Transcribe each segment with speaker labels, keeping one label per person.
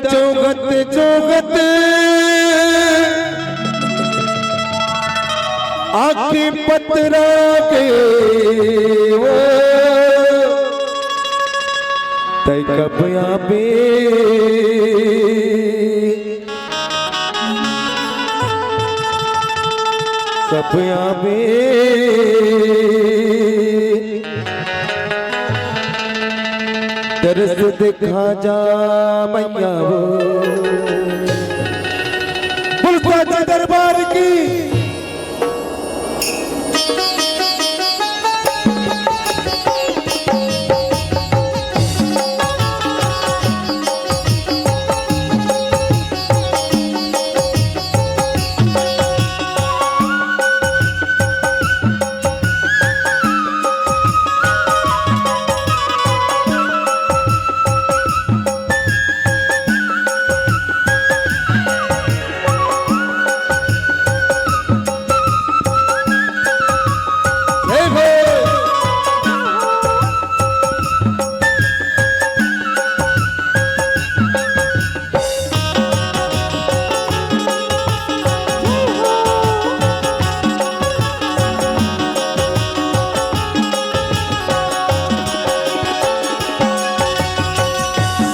Speaker 1: जोगत जोगत आखी पतरा के वो तय कब आबे कब आबे तरस दिखा जा मैया वो पुलसाची दरबार की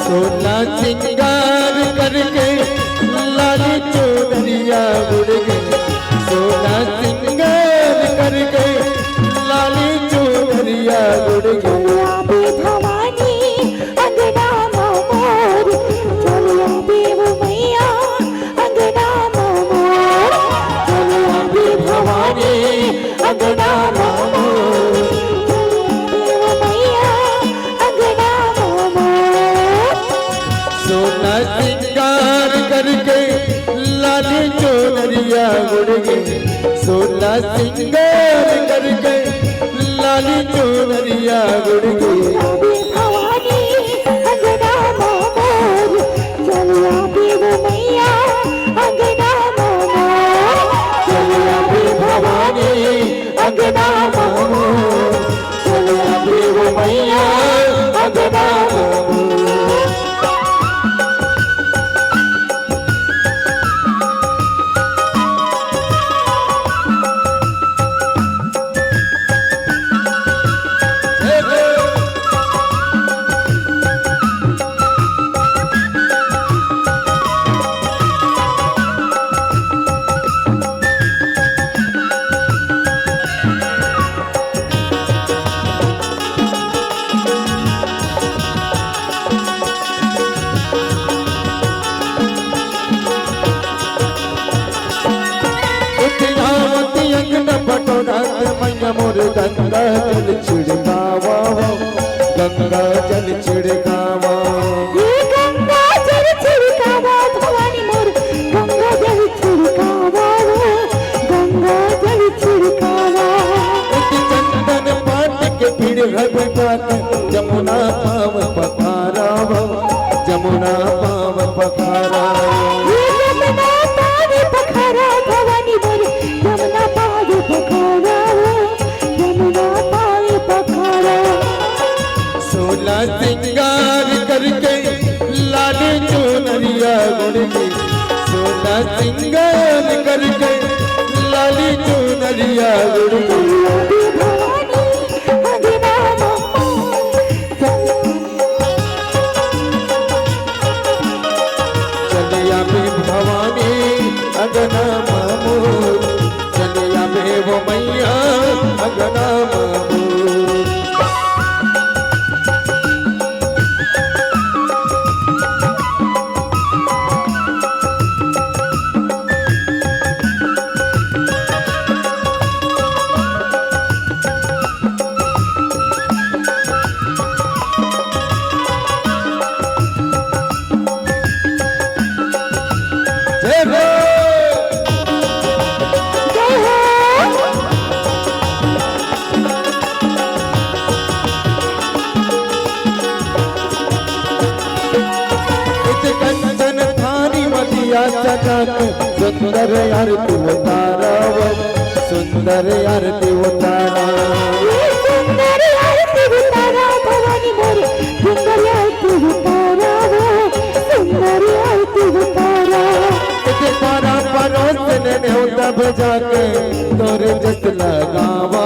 Speaker 1: सोना सिंगार करके लाली चोदरिया उड़ गई सोना सिंगार करके लाली चोदरिया उड़ गई
Speaker 2: भवानी अंगना मोर चलिया देव मैया अंगना मोर चलिया देव भवानी अंगना मोर देव मैया अंगना मोर
Speaker 1: सोना सिंगार करके लाली चोदरिया उड़ गई सोना सिंगार करके लाली चोदरिया उड़ गई
Speaker 2: भवानी अंगना मोर चलिया देव मैया अंगना मोर
Speaker 1: चलिया देव भवानी अंगना मोर चलिया देव मैया अंगना मोर मोर गंगा जल छिड़कावा गंगा जल छिड़कावा
Speaker 2: ये गंगा जल छिड़कावा भवानी मोर गंगा जल छिड़कावा गंगा जल छिड़कावा
Speaker 1: चंदन पाट के पीड़ घटात जमुना पाव पखारा जमुना पाव पखारा
Speaker 2: जमुना पाव पखारा भवानी मोर जमुना पाव पखारा जमुना पाव पखारा
Speaker 1: सोना सिंगार करके लाली चोनरिया उड़ गई सोना सिंगार करके लाली चोनरिया उड़ गई चलिया भी भवानी अंगना मोर चलिया भी वो मैया अंगना मोर सुंदर आरती उतारा सुंदर आरती उतारा
Speaker 2: सुंदर आरती उतारा भवानी मोर सुंदर आरती उतारा सुंदर
Speaker 1: ने न्योता भेजा के तोरे जस लगावा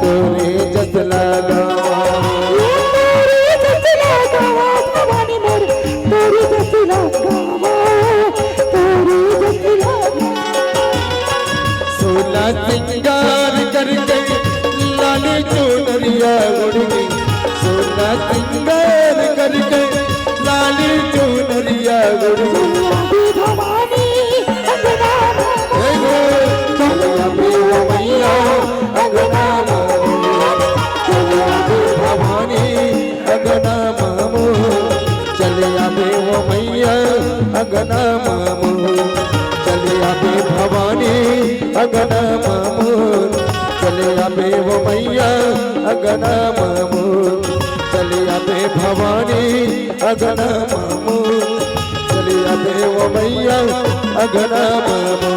Speaker 1: तोरे जस लगावा
Speaker 2: तोरे जस लगावा भवानी मोर तोरे जस लगावा तोरे जस लगावा
Speaker 1: सोला सिंगार करके लाली चुनरिया उड़ गई सोला सिंगार करके लाली चुनरिया उड़ गई
Speaker 2: भवानी अंगना
Speaker 1: चलिया बे वो मैया अंगना मामू चलिया बे भवानी अंगना मामू चलिया बे वो मैया अंगना मामू चलिया बे भवानी अंगना मामू चलिया बे वो मैया अंगना मामू चलिया बे भवानी अंगना मामू चलिया बे वो मैया अंगना मामू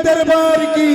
Speaker 1: दरबार की